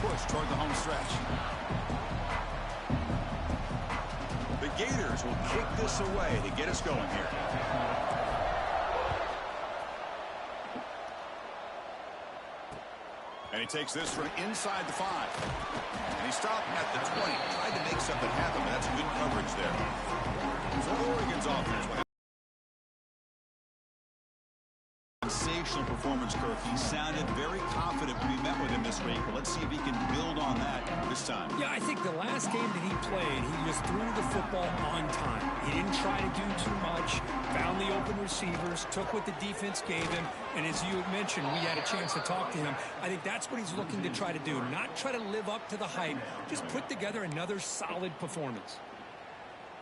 push toward the home stretch. The Gators will kick this away to get us going here. And he takes this from inside the 5. And he stopped at the 20. Tried to make something happen, but that's good coverage there. So Oregon's offense will have sensational performance, Kirk. He sounded very confident when we met with him this week, but let's see if he can build on that this time. Yeah, I think the last game that he played, he just threw the football on time. He didn't try to do too much, found the open receivers, took what the defense gave him, and as you had mentioned, we had a chance to talk to him. I think that's what he's looking to try to do, not try to live up to the hype, just put together another solid performance.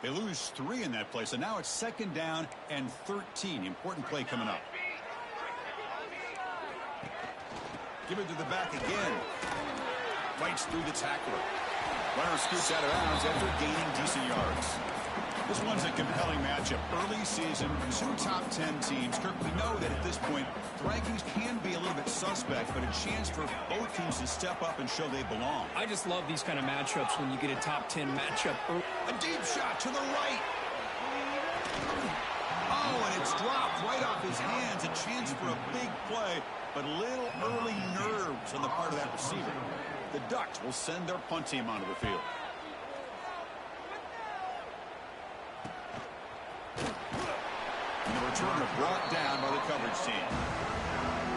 They lose 3 in that play, so now it's 2nd down and 13. Important play coming up. Give it to the back again. Fights through the tackler. Runner scoots out of bounds after gaining decent yards. This one's a compelling matchup. Early season, 2 top 10 teams. Kirk, we know that at this point, the rankings can be a little bit suspect, but a chance for both teams to step up and show they belong. I just love these kind of matchups when you get a top 10 matchup. A deep shot to the right. Oh, and it's dropped right off his hands. A chance for a big play, but little early nerves on the part of that receiver. The Ducks will send their punt team onto the field. And the returner brought down by the coverage team.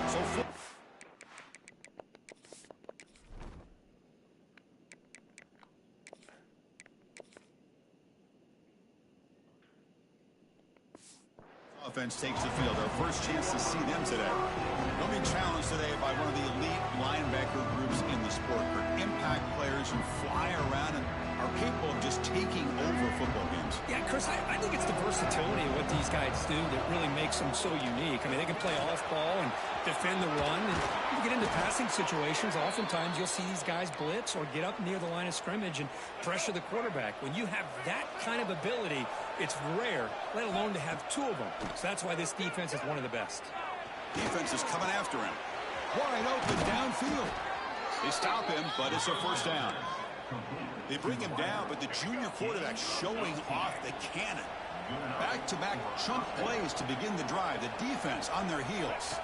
So offense takes the field. Our first chance to see them today. They'll be challenged today by one of the elite linebacker groups in the sport. For impact players who fly around and are capable of just taking over football games. Yeah, Chris, I think it's the versatility of what these guys do that really makes them so unique. I mean, they can play off ball and defend the run. And you get into passing situations, oftentimes you'll see these guys blitz or get up near the line of scrimmage and pressure the quarterback. When you have that kind of ability, it's rare, let alone to have 2 of them. So that's why this defense is one of the best. Defense is coming after him. Wide open downfield. They stop him, but it's a first down. They bring him down, but the junior quarterback showing off the cannon. Back-to-back chunk plays to begin the drive. The defense on their heels.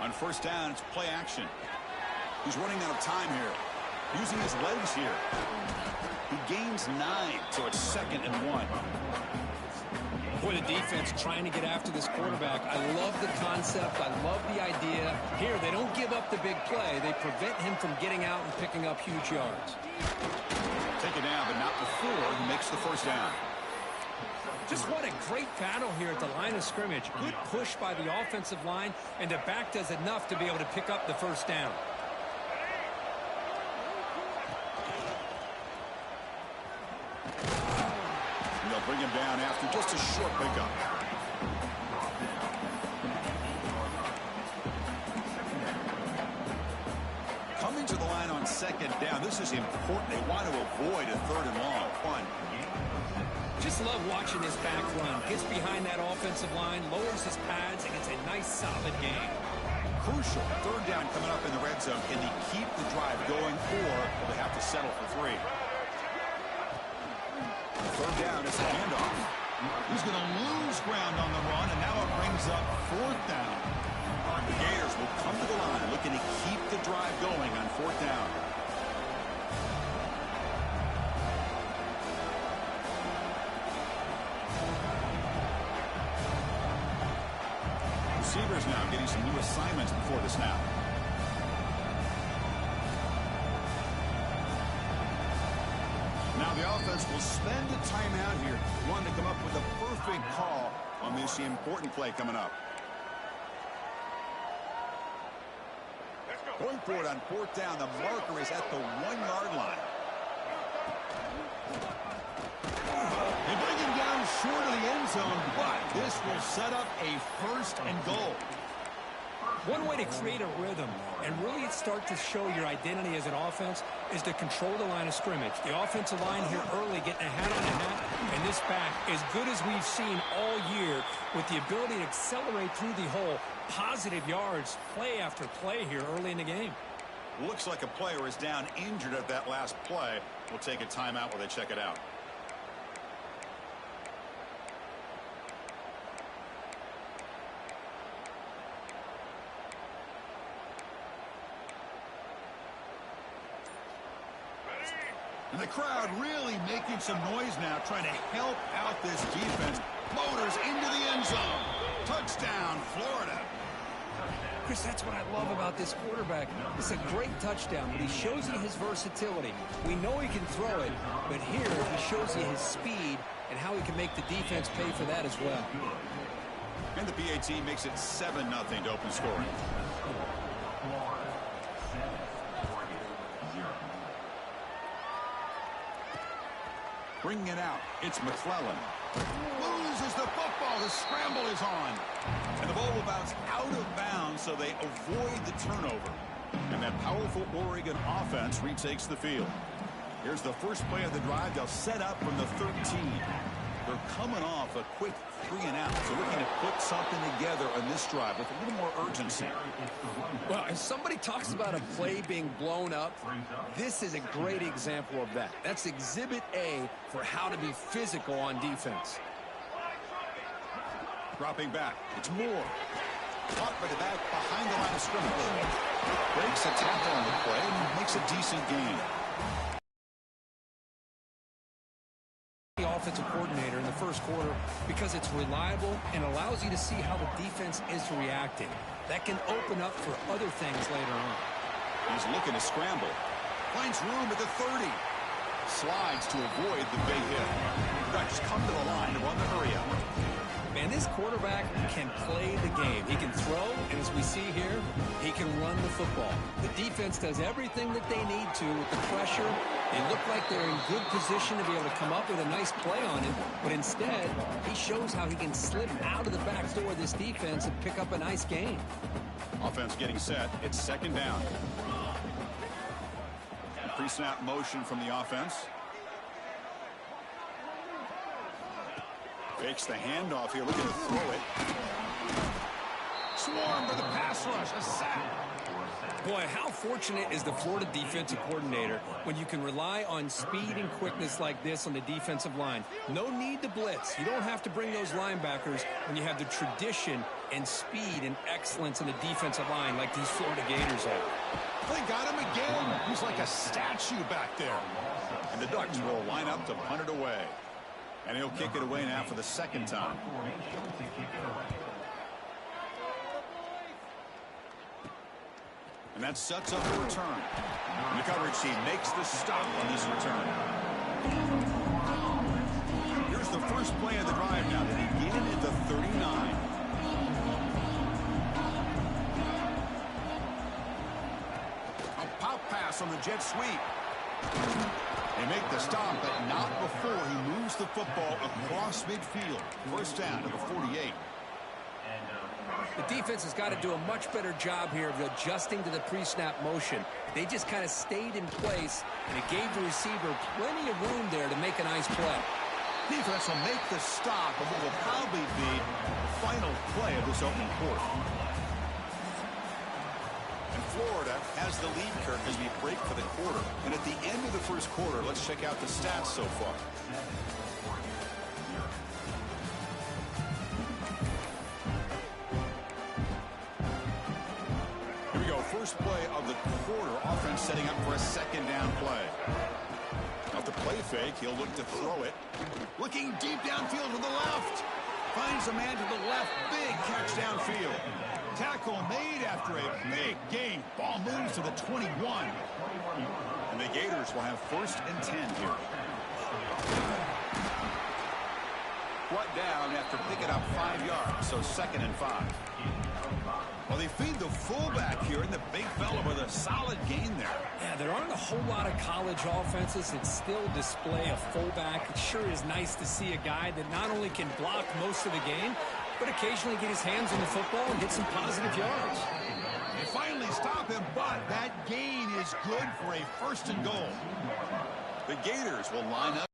On first down, it's play action. He's running out of time here. Using his legs here. He gains 9, so it's 2nd and 1. Boy, the defense trying to get after this quarterback. I love the concept. I love the idea. Here, they don't give up the big play. They prevent him from getting out and picking up huge yards. Take it down, but not before he makes the first down. Just what a great battle here at the line of scrimmage. Good push by the offensive line, and the back does enough to be able to pick up the first down. They'll bring him down after just a short pickup. Coming to the line on 2nd down. This is important. They want to avoid a 3rd and long. Just love watching this back run. Gets behind that offensive line, lowers his pads, and it's a nice, solid game. Crucial. 3rd down coming up in the red zone. Can they keep the drive going, or will they have to settle for 3? 3rd down is a handoff. He's going to lose ground on the run, and now it brings up 4th down. The Gators will come to the line looking to keep the drive going on 4th down. Receivers now getting some new assignments before the snap. Now the offense will spend a timeout here. One to come up with a perfect call on this important play coming up. Going for it on 4th down. The marker is at the 1-yard line. They bring him down short of the end zone, but this will set up a 1st and goal. One way to create a rhythm and really start to show your identity as an offense is to control the line of scrimmage. The offensive line here early getting a hat on a hat, and this back as good as we've seen all year with the ability to accelerate through the hole. Positive yards, play after play here early in the game. Looks like a player is down injured at that last play. We'll take a timeout while they check it out. And the crowd really making some noise now, trying to help out this defense. Motors into the end zone. Touchdown, Florida. Chris, that's what I love about this quarterback. It's a great touchdown, but he shows you his versatility. We know he can throw it, but here he shows you his speed and how he can make the defense pay for that as well. And the PAT makes it 7-0 to open scoring. Bringing it out, it's McClellan. Loses the football. The scramble is on. And the ball will bounce out of bounds, so they avoid the turnover. And that powerful Oregon offense retakes the field. Here's the first play of the drive. They'll set up from the 13. They're coming off a quick 3-and-out, so looking to put something together on this drive with a little more urgency. Well, if somebody talks about a play being blown up, this is a great example of that. That's exhibit A for how to be physical on defense. Dropping back, it's Moore. Caught by the back behind the line of scrimmage. Breaks a tackle on the play and makes a decent gain. The offensive coordinator in the first quarter because it's reliable and allows you to see how the defense is reacting. That can open up for other things later on. He's looking to scramble. Finds room at the 30. Slides to avoid the big hit. Ducks come to the line to run the hurry up. Man, this quarterback can play the game. He can throw, and as we see here, he can run the football. The defense does everything that they need to with the pressure. They look like they're in good position to be able to come up with a nice play on him, but instead, he shows how he can slip out of the back door of this defense and pick up a nice gain. Offense getting set. It's second down. Pre-snap motion from the offense. Fakes the handoff here, looking to throw it. Swarmed by the pass rush, a sack. Boy, how fortunate is the Florida defensive coordinator when you can rely on speed and quickness like this on the defensive line. No need to blitz. You don't have to bring those linebackers when you have the tradition and speed and excellence in the defensive line like these Florida Gators have. They got him again. He's like a statue back there. And the Ducks will line up to punt it away. And he'll kick it away now for the second time. And that sets up the return. And the coverage team makes the stop on this return. Here's the first play of the drive now. They begin at the 39. A pop pass on the jet sweep. They make the stop, but not before he moves the football across midfield. First down to the 48. The defense has got to do a much better job here of adjusting to the pre-snap motion. They just kind of stayed in place, and it gave the receiver plenty of room there to make a nice play. Defense will make the stop of what will probably be the final play of this opening quarter. And Florida has the lead, Kirk, as we break for the quarter. And at the end of the first quarter, let's check out the stats so far. Here we go. First play of the quarter. Offense setting up for a second down play. Off the play fake, he'll look to throw it. Looking deep downfield to the left. Finds a man to the left. Big catch downfield. Tackle made after a big gain. Ball moves to the 21. And the Gators will have 1st and 10 here. Brought down after picking up 5 yards, so 2nd and 5. Well, they feed the fullback here, and the big fella with a solid gain there. Yeah, there aren't a whole lot of college offenses that still display a fullback. It sure is nice to see a guy that not only can block most of the game, but occasionally get his hands on the football and get some positive yards. They finally stop him, but that gain is good for a 1st and goal. The Gators will line up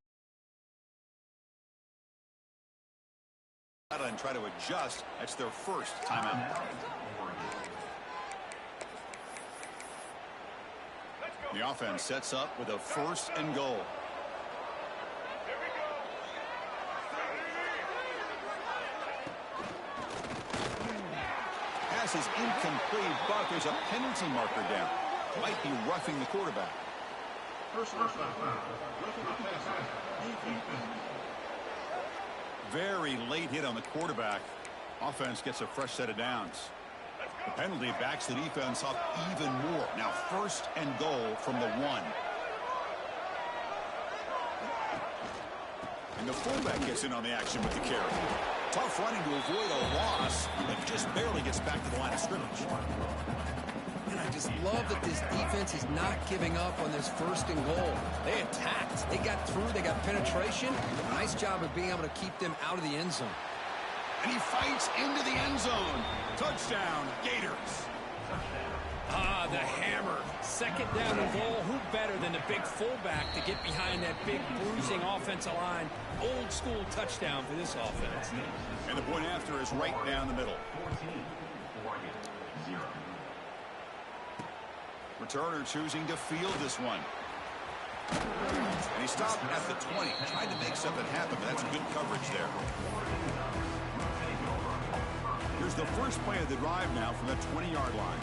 and try to adjust. That's their first timeout. The offense sets up with a 1st and goal. Pass is incomplete, but there's a penalty marker down. Might be roughing the quarterback. Very late hit on the quarterback. Offense gets a fresh set of downs. The penalty backs the defense up even more. Now 1st and goal from the 1. And the fullback gets in on the action with the carry. Tough running to avoid a loss, but just barely gets back to the line of scrimmage. And I just love that this defense is not giving up on this 1st and goal. They attacked. They got through. They got penetration. Nice job of being able to keep them out of the end zone. And he fights into the end zone. Touchdown, Gators. Ah, the hammer. 2nd down and goal. Who better than the big fullback to get behind that big bruising offensive line? Old school touchdown for this offense. And the point after is right down the middle. Returner choosing to field this one. And he stopped at the 20. Tried to make something happen, but that's good coverage there. Here's the first play of the drive now from the 20-yard line.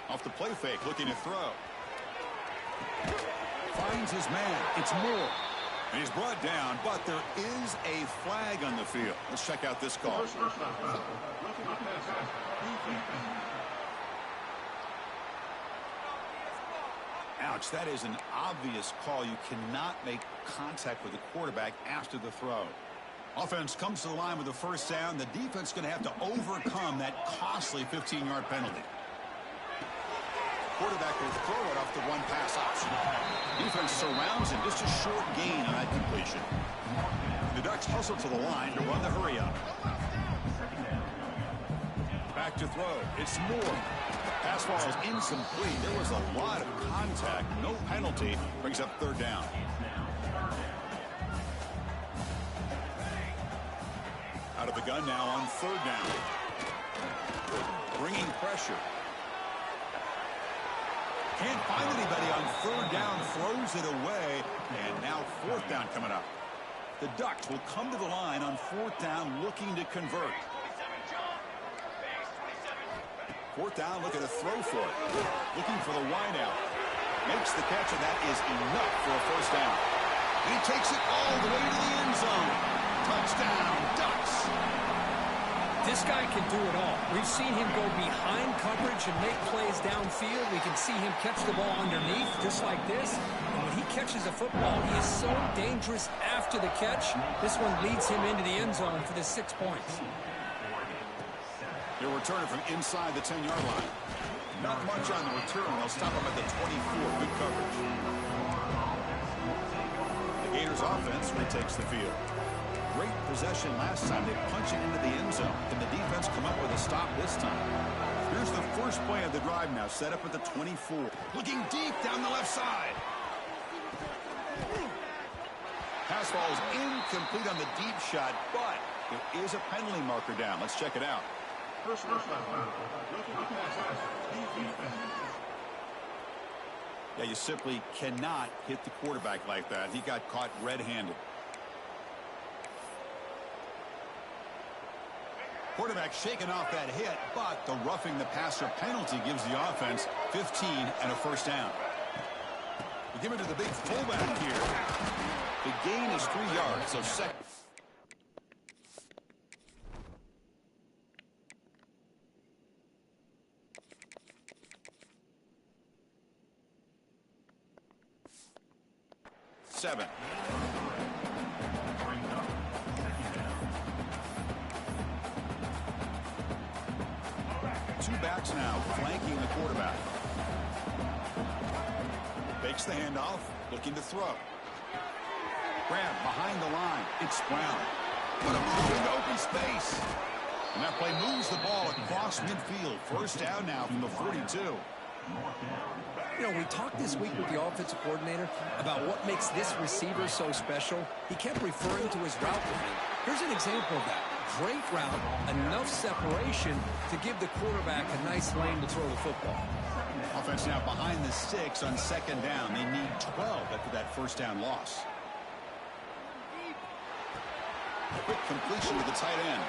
Off the play fake, looking to throw. Finds his man. It's Moore. And he's brought down, but there is a flag on the field. Let's check out this call. Ouch, that is an obvious call. You cannot make contact with the quarterback after the throw. Offense comes to the line with the 1st down. The defense is going to have to overcome that costly 15-yard penalty. Quarterback will throw it off the 1 pass option. Defense surrounds him. Just a short gain on that completion. The Ducks hustle to the line to run the hurry up. Back to throw. It's Moore. Pass ball is incomplete. There was a lot of contact. No penalty. Brings up 3rd down. Out of the gun now on 3rd down. Bringing pressure. Can't find anybody on 3rd down. Throws it away. And now 4th down coming up. The Ducks will come to the line on 4th down looking to convert. 4th down, looking to throw for it. Looking for the wideout. Makes the catch, and that is enough for a 1st down. And he takes it all the way to the end zone. Touchdown, Ducks. This guy can do it all. We've seen him go behind coverage and make plays downfield. We can see him catch the ball underneath, just like this. And when he catches a football, he is so dangerous after the catch. This one leads him into the end zone for the 6 points. They'll return it from inside the 10-yard line. Not much on the return. They'll stop him at the 24. Good coverage. The Gators offense retakes the field. Great possession last time. They punch it into the end zone. Can the defense come up with a stop this time? Here's the first play of the drive now. Set up at the 24. Looking deep down the left side. Pass ball is incomplete on the deep shot, but there is a penalty marker down. Let's check it out. Yeah, you simply cannot hit the quarterback like that. He got caught red-handed. Quarterback shaking off that hit, but the roughing the passer penalty gives the offense 15 and a 1st down. We give it to the big fullback here. The gain is 3 yards, so second. Seven. Two backs now flanking the quarterback. Takes the handoff, looking to throw. Grab behind the line. It's Brown. What a move into open space. And that play moves the ball across midfield. 1st down now from the 42. You know, we talked this week with the offensive coordinator about what makes this receiver so special. He kept referring to his route running. Here's an example of that. great route, enough separation to give the quarterback a nice lane to throw the football. Offense now behind the 6 on second down. They need 12 after that first down loss. Quick completion to the tight end.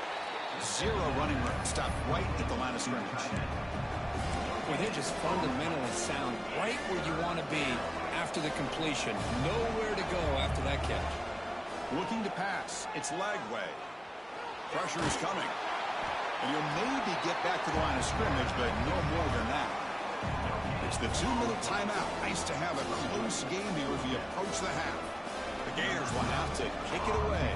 0 running room. Stopped right at the line of scrimmage. Well, they're just fundamentally sound right where you want to be after the completion. Nowhere to go after that catch. Looking to pass. It's Lagway. Pressure is coming. And he'll maybe get back to the line of scrimmage, but no more than that. It's the 2-minute timeout. Nice to have a close game here as we approach the half. The Gators will have to kick it away.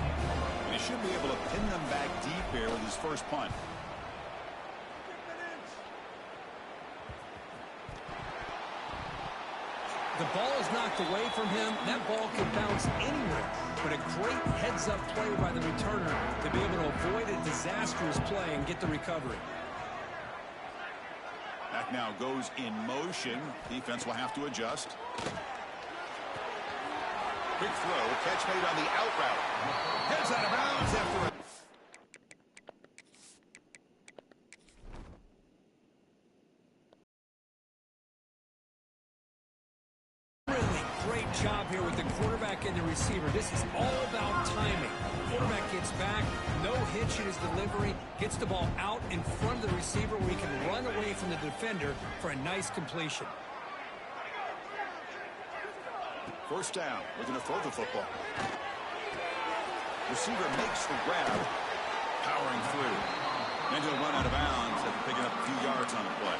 And he should be able to pin them back deep here with his first punt. The ball is knocked away from him. That ball can bounce anywhere. But a great heads-up play by the returner to be able to avoid a disastrous play and get the recovery. Back now goes in motion. Defense will have to adjust. Quick throw. Catch made on the out route. Heads out of bounds after a... Great job here with the quarterback and the receiver. This is all about timing. Quarterback gets back, no hitch in his delivery, gets the ball out in front of the receiver where he can run away from the defender for a nice completion. First down. Looking to throw the football. Receiver makes the grab. Powering through. And he'll run out of bounds after picking up a few yards on the play.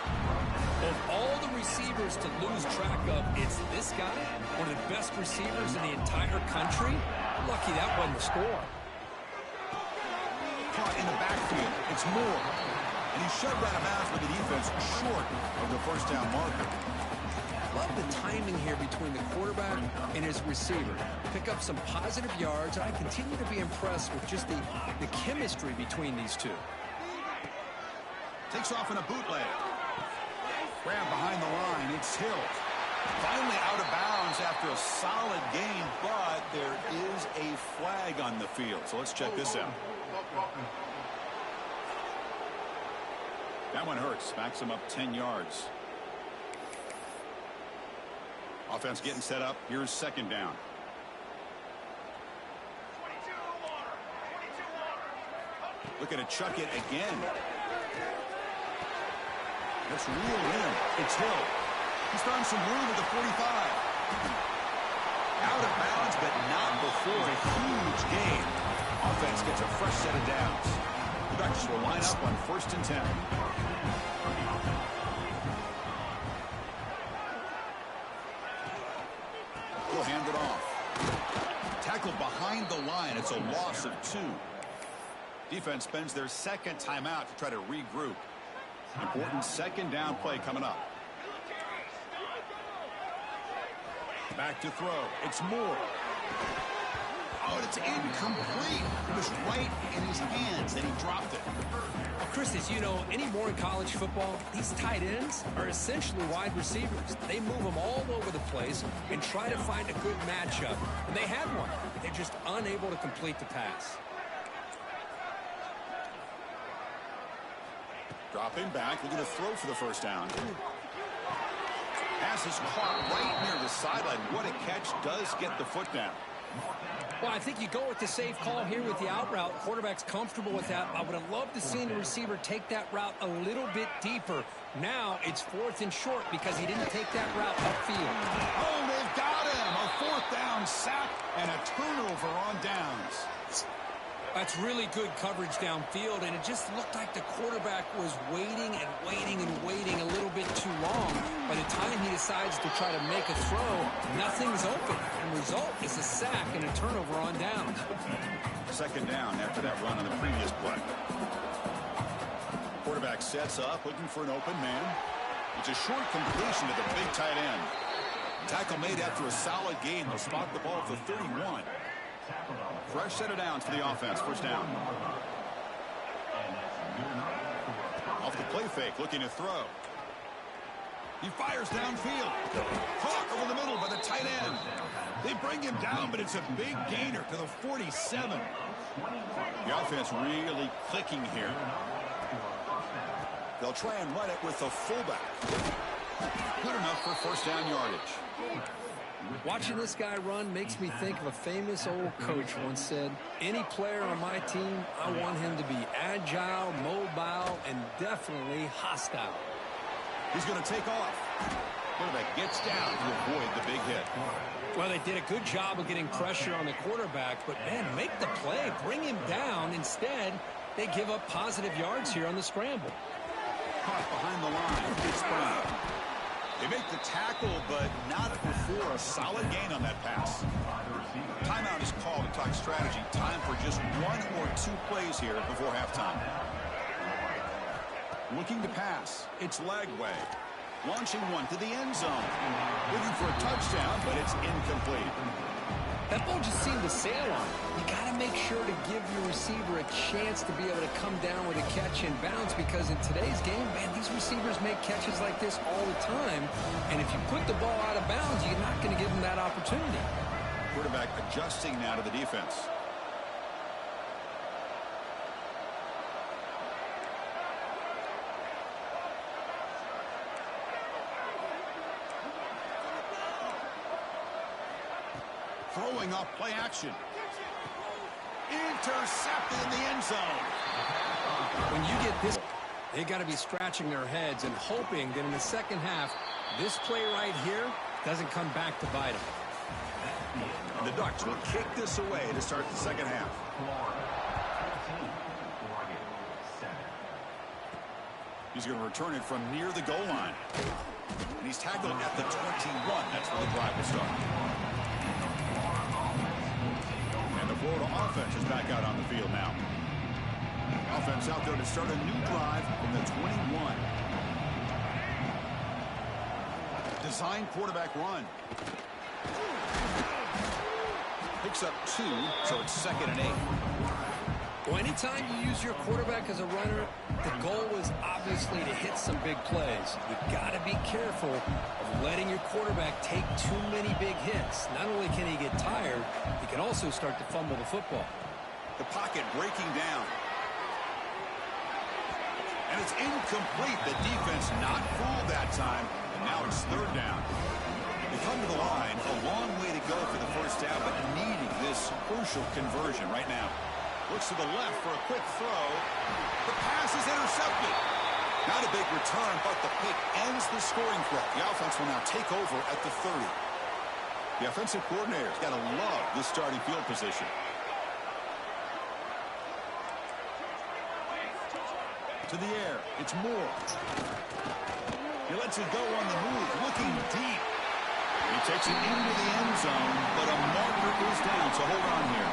Of all the receivers to lose track of, it's this guy, one of the best receivers in the entire country. Lucky that wasn't the score. Caught in the backfield. It's Moore. And he's shoved out of bounds with the defense short of the first down marker. Love the timing here between the quarterback and his receiver. Pick up some positive yards, and I continue to be impressed with just the chemistry between these two. Takes off in a bootleg. Grab behind the line. It's Hill. Finally out of bounds after a solid game, but there is a flag on the field. So let's check this out. That one hurts. Backs him up 10 yards. Offense getting set up. Here's second down. Looking to chuck it again. Let's reel in. It's Hill. He's found some room at the 45. Out of bounds, but not before a huge gain. Offense gets a fresh set of downs. The Ducks will line up on 1st and 10. He'll hand it off. Tackled behind the line. It's a loss of 2. Defense spends their second timeout to try to regroup. Important second down play coming up. Back to throw. It's Moore. Oh, it's incomplete. It was right in his hands, and he dropped it. Well, Chris, as you know, anymore in college football, these tight ends are essentially wide receivers. They move them all over the place and try to find a good matchup. And they had one. They're just unable to complete the pass. Dropping back, looking to throw for the first down. Pass is caught right near the sideline. What a catch. Does get the foot down. Well, I think you go with the safe call here with the out route. Quarterback's comfortable with that. I would have loved to see the receiver take that route a little bit deeper. Now it's 4th and short because he didn't take that route upfield. Oh, they've got him. A 4th down sack and a turnover on downs. That's really good coverage downfield, and it just looked like the quarterback was waiting and waiting and waiting a little bit too long. By the time he decides to try to make a throw, nothing's open. And the result is a sack and a turnover on downs. Second down after that run on the previous play. Quarterback sets up, looking for an open man. It's a short completion to the big tight end. Tackle made after a solid gain. They'll spot the ball at the 31. Fresh set of downs for the offense. First down. Off the play fake, looking to throw. He fires downfield. Caught over the middle by the tight end. They bring him down, but it's a big gainer to the 47. The offense really clicking here. They'll try and run it with the fullback. Good enough for first down yardage. Watching this guy run makes me think of a famous old coach once said, any player on my team, I want him to be agile, mobile, and definitely hostile. He's going to take off. Quarterback gets down to avoid the big hit. Well, they did a good job of getting pressure on the quarterback, but, man, make the play. Bring him down. Instead, they give up positive yards here on the scramble. Caught behind the line. It's Brown. They make the tackle, but not before a solid gain on that pass. Timeout is called to talk strategy. Time for just one or two plays here before halftime. Looking to pass. It's Lagway. Launching one to the end zone. Looking for a touchdown, but it's incomplete. That ball just seemed to sail on. You got to make sure to give your receiver a chance to be able to come down with a catch and bounce, because in today's game, man, these receivers make catches like this all the time. And if you put the ball out of bounds, you're not going to give them that opportunity. Quarterback adjusting now to the defense. Throwing off play action. Intercepted in the end zone. When you get this, they got to be scratching their heads and hoping that in the second half, this play right here doesn't come back to bite them. The Ducks will kick this away to start the second half. He's going to return it from near the goal line. And he's tackled at the 21. That's where the drive will start. Florida offense is back out on the field now. Offense out there to start a new drive from the 21. Design quarterback run. Picks up 2, so it's 2nd and 8. Well, anytime you use your quarterback as a runner, the goal is obviously to hit some big plays. You've got to be careful of letting your quarterback take too many big hits. Not only can he get tired, he can also start to fumble the football. The pocket breaking down. And it's incomplete. The defense not fooled that time. And now it's 3rd down. They come to the line. A long way to go for the first down, but needing this crucial conversion right now. Looks to the left for a quick throw. The pass is intercepted. Not a big return, but the pick ends the scoring threat. The offense will now take over at the 30. The offensive coordinator's got to love this starting field position. To the air. It's Moore. He lets it go on the move, looking deep. He takes it into the end zone, but a marker is down, so hold on here.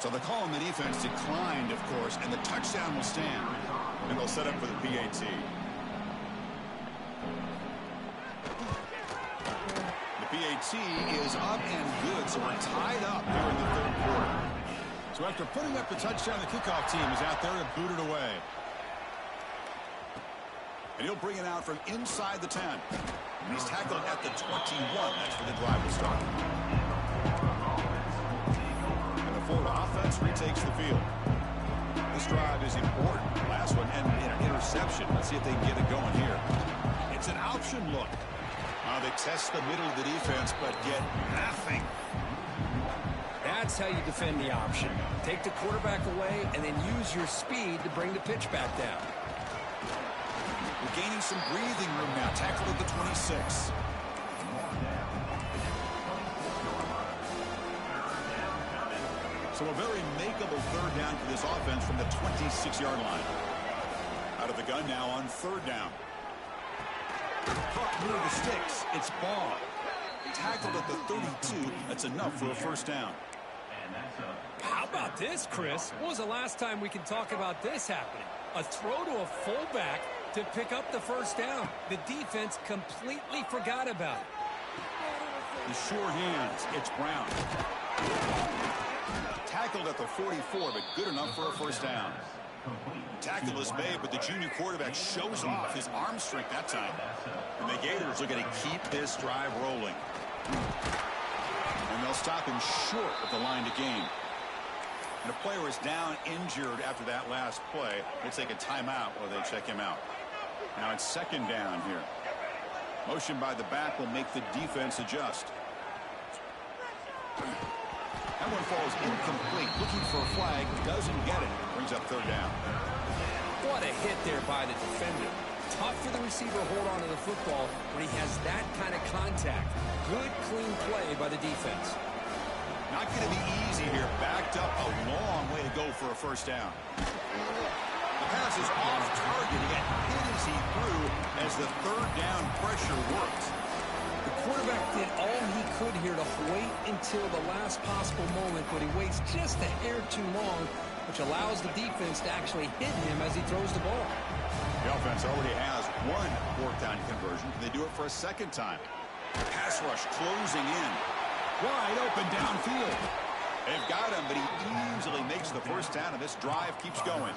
So the call on the defense declined, of course, and the touchdown will stand. And they'll set up for the PAT. The PAT is up and good, so we're tied up here in the 3rd quarter. So after putting up the touchdown, the kickoff team is out there to boot it away. And he'll bring it out from inside the 10. And he's tackled at the 21. That's where the drive will start. And the Florida offense retakes the field. This drive is important. Last one ended in an interception. Let's see if they can get it going here. It's an option look. They test the middle of the defense, but get nothing. That's how you defend the option. Take the quarterback away and then use your speed to bring the pitch back down. We're gaining some breathing room now. Tackled at the 26. So a very makeable 3rd down for this offense from the 26-yard line. Out of the gun now on 3rd down. Caught near the sticks. It's Ball. Tackled at the 32. That's enough for a first down. How about this, Chris? When was the last time we can talk about this happening? A throw to a fullback to pick up the first down. The defense completely forgot about it. The sure hands. It's Brown. Tackled at the 44, but good enough for a first down. Tackle is made, but the junior quarterback shows off his arm strength that time. And the Gators are going to keep this drive rolling. And they'll stop him short of the line to gain. And a player is down injured after that last play. They take a timeout while they check him out. Now it's second down here. Motion by the back will make the defense adjust. That one falls incomplete. Looking for a flag. Doesn't get it. Brings up third down. What a hit there by the defender. Tough for the receiver to hold on to the football when he has that kind of contact. Good, clean play by the defense. Not going to be easy here. Backed up a long way to go for a first down. The pass is off target. He got hit as he threw as the third down pressure worked. The quarterback did all he could here to wait until the last possible moment, but he waits just a hair too long, which allows the defense to actually hit him as he throws the ball. The offense already has one fourth down conversion. Can they do it for a second time? Pass rush closing in. Wide open downfield. They've got him, but he easily makes the first down, and this drive keeps going.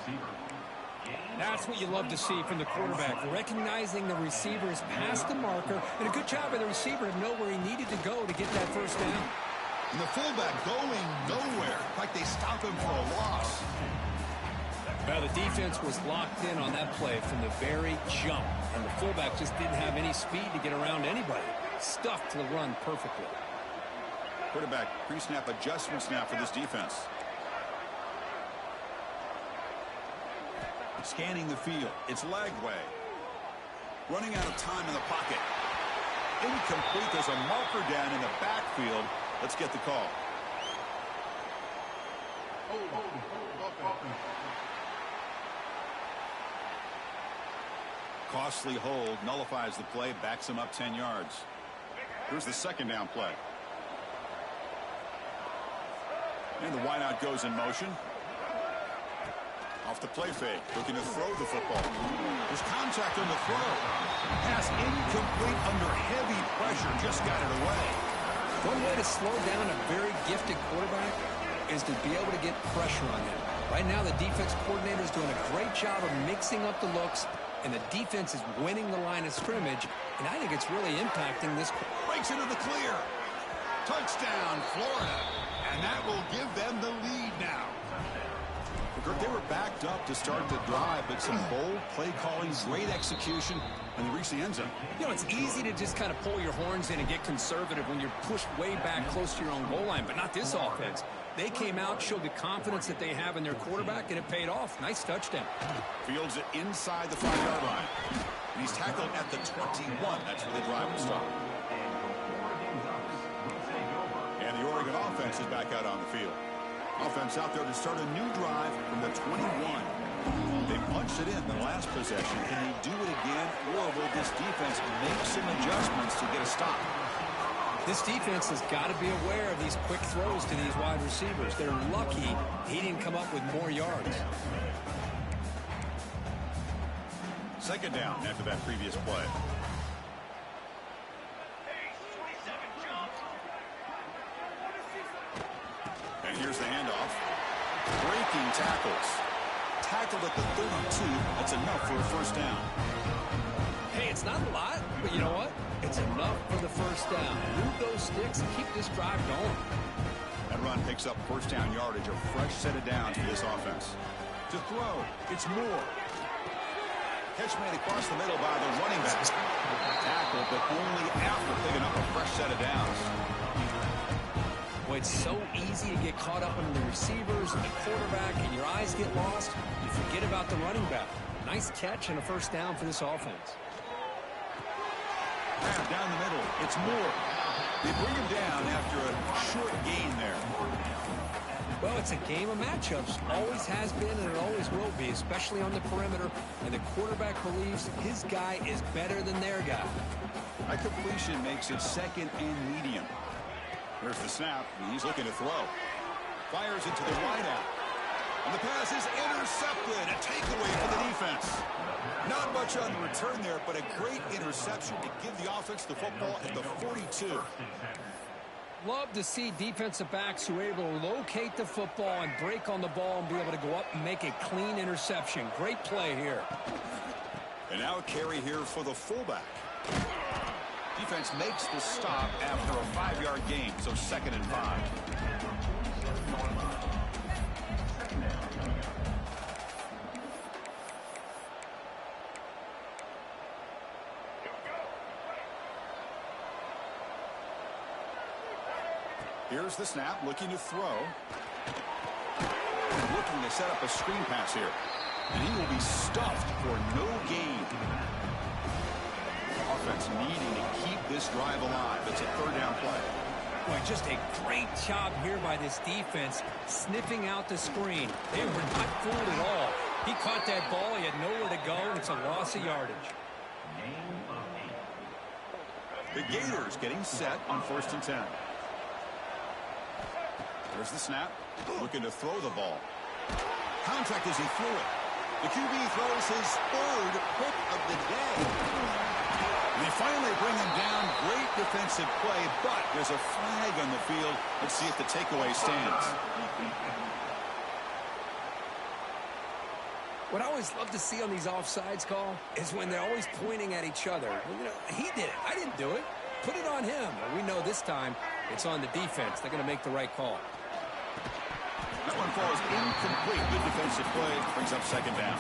That's what you love to see from the quarterback, recognizing the receiver is past the marker, and a good job by the receiver to know where he needed to go to get that first down. And the fullback going nowhere, like they stop him for a loss. Well, the defense was locked in on that play from the very jump, and the fullback just didn't have any speed to get around anybody. Stuffed the run perfectly. Quarterback pre-snap adjustments now for this defense. Scanning the field. It's Lagway. Running out of time in the pocket. Incomplete. There's a marker down in the backfield. Let's get the call. Costly hold. Nullifies the play. Backs him up 10 yards. Here's the second down play. And the wideout goes in motion. Off the play fake, looking to throw the football. There's contact on the throw. Pass incomplete under heavy pressure. Just got it away. One way to slow down a very gifted quarterback is to be able to get pressure on him. Right now, the defense coordinator is doing a great job of mixing up the looks, and the defense is winning the line of scrimmage, and I think it's really impacting this. Breaks into the clear. Touchdown, Florida. And that will give them the lead now. They were backed up to start the drive, but some bold play calling, great execution, and they reached the end zone. You know, it's easy to just kind of pull your horns in and get conservative when you're pushed way back close to your own goal line, but not this offense. They came out, showed the confidence that they have in their quarterback, and it paid off. Nice touchdown. Fields it inside the 5-yard line. And he's tackled at the 21. That's where the drive will stop. And the Oregon offense is back out on the field. Offense out there to start a new drive from the 21. They punched it in the last possession. Can they do it again, or will this defense make some adjustments to get a stop? This defense has got to be aware of these quick throws to these wide receivers. They're lucky he didn't come up with more yards. Second down after that previous play. And here's the handoff. Breaking tackles. Tackled at the 32. That's enough for a first down. Hey, it's not a lot, but you know what? It's enough for the first down. Move those sticks and keep this drive going. That run picks up first down yardage. A fresh set of downs for this offense. To throw, it's Moore. Catch made across the middle by the running back. Tackled, but only after picking up a fresh set of downs. Boy, it's so easy to get caught up in the receivers and the quarterback, and your eyes get lost. You forget about the running back. Nice catch and a first down for this offense. Down the middle, it's Moore. They bring him down after a short gain there. Well, it's a game of matchups. Always has been and it always will be, especially on the perimeter. And the quarterback believes his guy is better than their guy. A completion makes it second and medium. There's the snap, and he's looking to throw. Fires into the wideout. And the pass is intercepted. A takeaway for the defense. Not much on the return there, but a great interception to give the offense the football at the 42. Love to see defensive backs who are able to locate the football and break on the ball and be able to go up and make a clean interception. Great play here. And now a carry here for the fullback. Defense makes the stop after a 5-yard gain, so 2nd and 5. Here's the snap, looking to throw. Looking to set up a screen pass here. And he will be stuffed for no gain. Offense needing to keep this drive alive. It's a 3rd down play. Boy, just a great job here by this defense, sniffing out the screen. They were not fooled at all. He caught that ball. He had nowhere to go, and it's a loss of yardage. The Gators getting set on 1st and 10. There's the snap. Looking to throw the ball. Contact as he threw it. The QB throws his 3rd pick of the day. And they finally bring him down. Great defensive play, but there's a flag on the field. Let's see if the takeaway stands. What I always love to see on these offsides call is when they're always pointing at each other. Well, you know, he did it. I didn't do it. Put it on him. Well, we know this time it's on the defense. They're going to make the right call. That one falls incomplete. Good defensive play. Brings up 2nd down.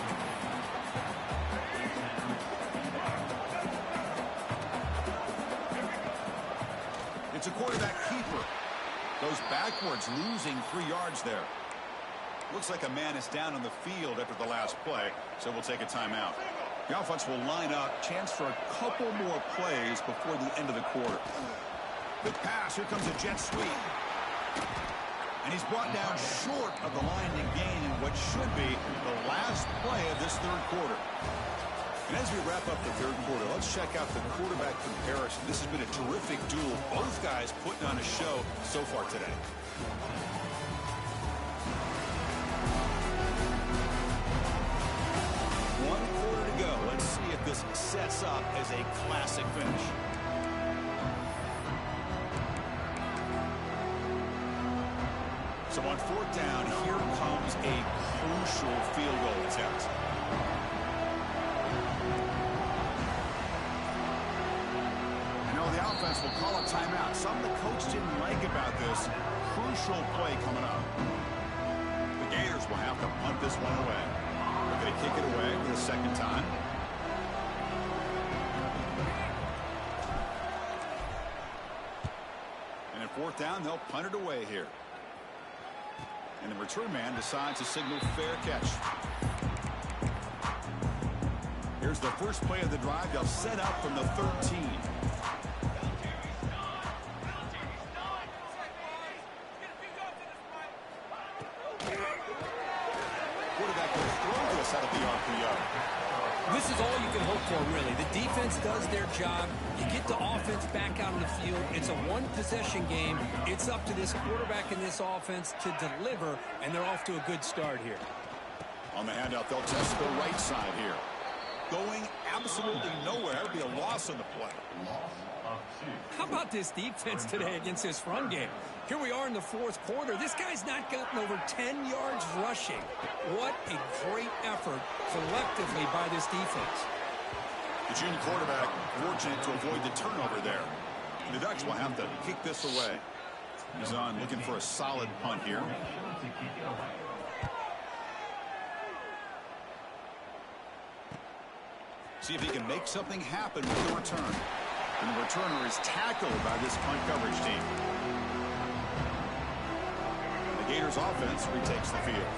It's a quarterback keeper. Goes backwards, losing 3 yards there. Looks like a man is down on the field after the last play, so we'll take a timeout. The offense will line up. Chance for a couple more plays before the end of the quarter. Quick pass. Here comes a jet sweep. And he's brought down short of the line to gain in what should be the last play of this 3rd quarter. And as we wrap up the 3rd quarter, let's check out the quarterback comparison. This has been a terrific duel. Both guys putting on a show so far today. One quarter to go. Let's see if this sets up as a classic finish. So on 4th down, here comes a crucial field goal attempt. I know the offense will call a timeout. Something the coach didn't like about this. Crucial play coming up. The Gators will have to punt this one away. They're going to kick it away for the 2nd time. And at 4th down, they'll punt it away here. And the return man decides to signal fair catch. Here's the first play of the drive. They'll set up from the 13. Quarterback will throw this out of the RPO. This is all you can hope for, really. The defense does their job. You get the offense back out on the field. It's a one-possession game. It's up to this quarterback and this offense to deliver, and they're off to a good start here. On the handout, they'll test the right side here. Going absolutely nowhere. It'll be a loss on the play. How about this defense today against this run game? Here we are in the 4th quarter. This guy's not gotten over 10 yards rushing. What a great effort collectively by this defense. The junior quarterback fortunate to avoid the turnover there. The Ducks will have to kick this away. He's on looking for a solid punt here. See if he can make something happen with the return. And the returner is tackled by this punt coverage team. The Gators offense retakes the field.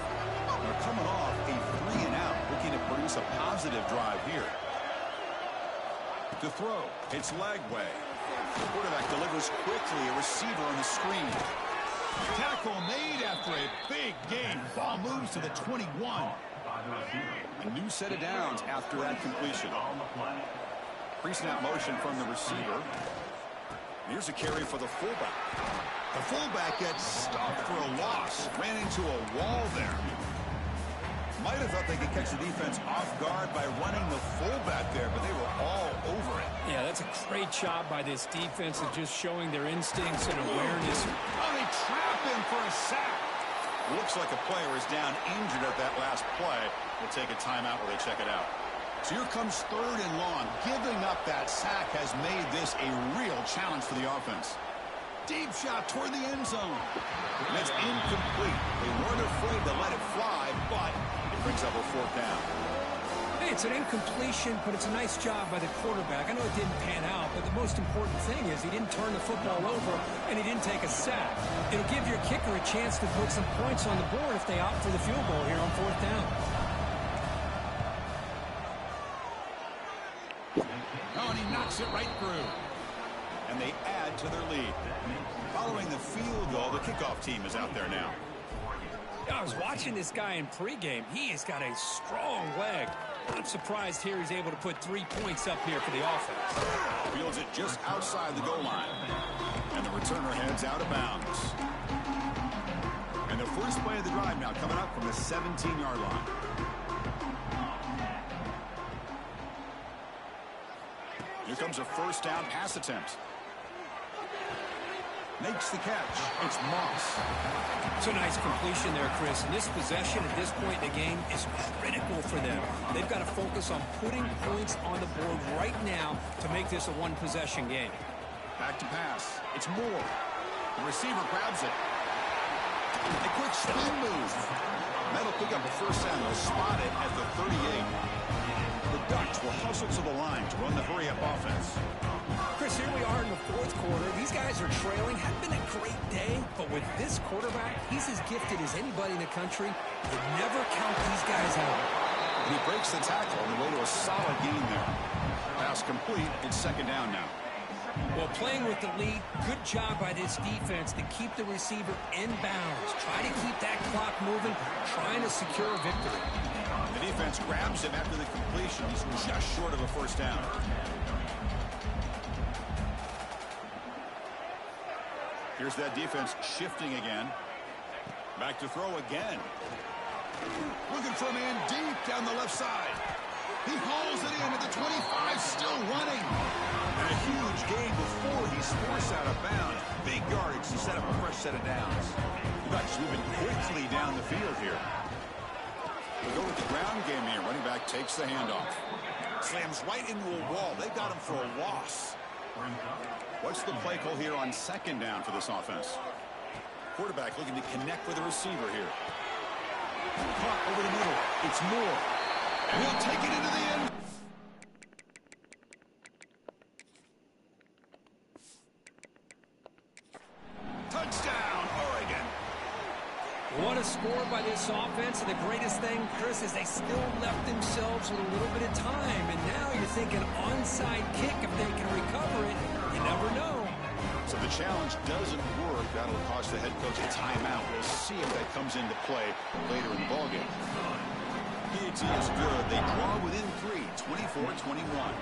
They're coming off a 3-and-out, looking to produce a positive drive here. To throw, it's Lagway. The quarterback delivers quickly, a receiver on the screen. Tackle made after a big gain. Ball moves to the 21. A new set of downs after that completion. Pre-snap motion from the receiver. Here's a carry for the fullback. The fullback gets stopped for a loss. Ran into a wall there. Might have thought they could catch the defense off guard by running the fullback there, but they were all over it. Yeah, that's a great job by this defense of just showing their instincts and awareness. Oh, they trap him for a sack. Looks like a player is down injured at that last play. We'll take a timeout while they check it out. So here comes 3rd and long. Giving up that sack has made this a real challenge for the offense. Deep shot toward the end zone. And it's incomplete. They weren't afraid to let it fly, but it brings up a 4th down. Hey, it's an incompletion, but it's a nice job by the quarterback. I know it didn't pan out, but the most important thing is he didn't turn the football over and he didn't take a sack. It'll give your kicker a chance to put some points on the board if they opt for the field goal here on 4th down. Oh, and he knocks it right through. And they add to their lead. Following the field goal, the kickoff team is out there now. I was watching this guy in pregame. He has got a strong leg. I'm surprised here he's able to put 3 points up here for the offense. Fields it just outside the goal line. And the returner heads out of bounds. And the first play of the drive now coming up from the 17-yard line. Here comes a 1st down pass attempt. Makes the catch. It's Moss. It's a nice completion there, Chris. And this possession at this point in the game is critical for them. They've got to focus on putting points on the board right now to make this a one-possession game. Back to pass. It's Moore. The receiver grabs it. A quick spin move. That'll pick up a 1st down. They'll spot it at the 38. The Ducks will hustle to the line to run the hurry-up offense. Chris, here we are in the 4th quarter. These guys are trailing. Hadn't been a great day, but with this quarterback, he's as gifted as anybody in the country. You never count these guys out. And he breaks the tackle on the way to a solid gain there. Pass complete. It's 2nd down now. Well, playing with the lead, good job by this defense to keep the receiver in bounds. Try to keep that clock moving, trying to secure a victory. The defense grabs him after the completion. He's just short of a 1st down. Here's that defense shifting again. Back to throw again. Looking for a man deep down the left side. He hauls it in at the 25, still running. And a huge gain before he's forced out of bounds. Big yardage to set up a fresh set of downs. The Ducks moving quickly down the field here. We'll go with the ground game here. Running back takes the handoff. Slams right into a wall. They got him for a loss. What's the play call here on 2nd down for this offense? Quarterback looking to connect with the receiver here. Caught over the middle. It's Moore. And he'll take it into the end. Touchdown, Oregon. What a score by this offense, and the greatest thing, Chris, is they still left themselves with a little bit of time, and now you're thinking onside kick if they can recover it. You never know. So the challenge doesn't work. That'll cost the head coach a timeout. We'll see if that comes into play later in the ballgame. PAT is good. They draw within 3, 24-21.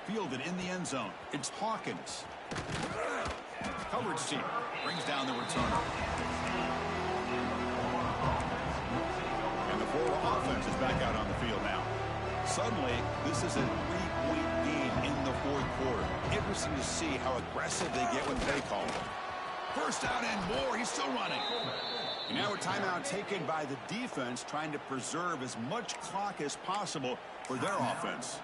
Fielded in the end zone. It's Hawkins. Coverage team brings down the returner. And the Florida offense is back out on the field now. Suddenly, this is a 3-point game in the 4th quarter. Interesting to see how aggressive they get when they call them. 1st down and more. He's still running. And now a timeout taken by the defense, trying to preserve as much clock as possible for their offense.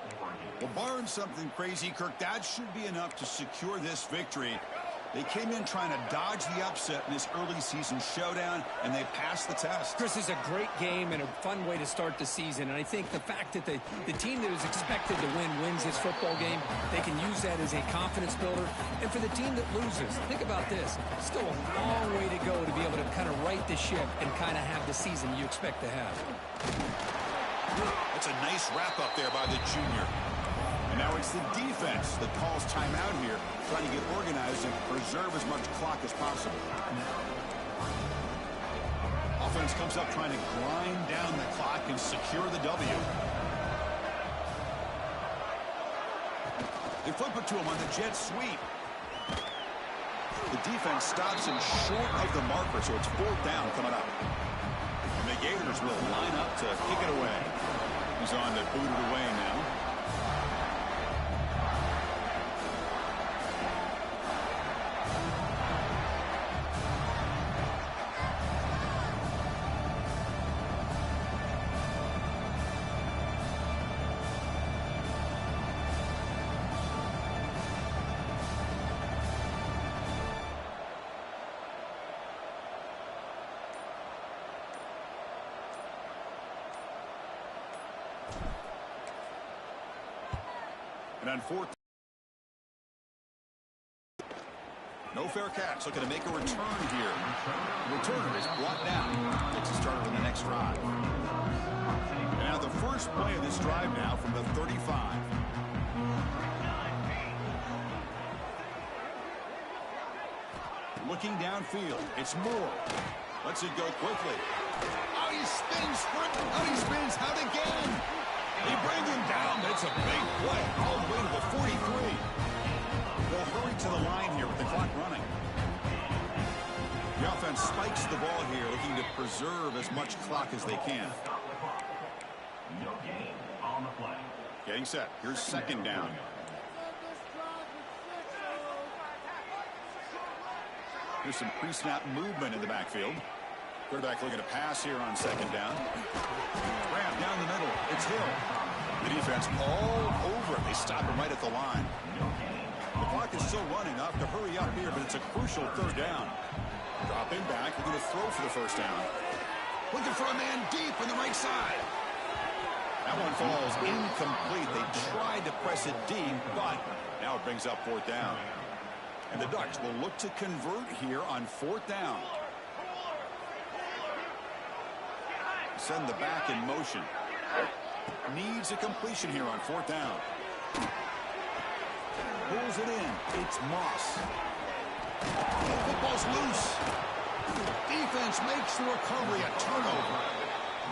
Well, barring something crazy, Kirk, that should be enough to secure this victory. They came in trying to dodge the upset in this early season showdown, and they passed the test. Chris, is a great game and a fun way to start the season. And I think the fact that the team that is expected to win wins this football game, they can use that as a confidence builder. And for the team that loses, think about this. Still a long way to go to be able to kind of right the ship and kind of have the season you expect to have. That's a nice wrap-up there by the junior. And now it's the defense that calls timeout here, trying to get organized and preserve as much clock as possible. Offense comes up trying to grind down the clock and secure the W. They flip it to him on the jet sweep. The defense stops him short of the marker, so it's 4th down coming up. And the Gators will line up to kick it away. He's on to boot it away now. And on 4th, no fair catch. Looking to make a return here. The returner is brought down. Gets it started on the next drive. And now the first play of this drive now from the 35. Looking downfield. It's Moore. Lets it go quickly. Out he spins. Out he spins. Out again. They bring him down, but it's a big play all the way to the 43. They'll hurry to the line here with the clock running. The offense spikes the ball here, looking to preserve as much clock as they can. No gain on the play. Getting set. Here's 2nd down. Here's some pre-snap movement in the backfield. Quarterback looking to pass here on 2nd down. Grab down the middle. It's Hill. The defense all over it. They stop him right at the line. The clock is still running. Off to hurry up here, but it's a crucial 3rd down. Dropping back. Looking to throw for the 1st down. Looking for a man deep on the right side. That one falls incomplete. They tried to press it deep, but now it brings up 4th down. And the Ducks will look to convert here on 4th down. Send the back in motion. Needs a completion here on 4th down. Pulls it in. It's Moss. The football's loose. Defense makes the recovery, a turnover.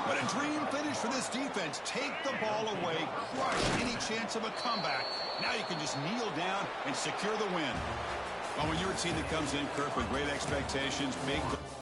But a dream finish for this defense. Take the ball away, crush any chance of a comeback. Now you can just kneel down and secure the win. Well, when you're a team that comes in, Kirk, with great expectations, big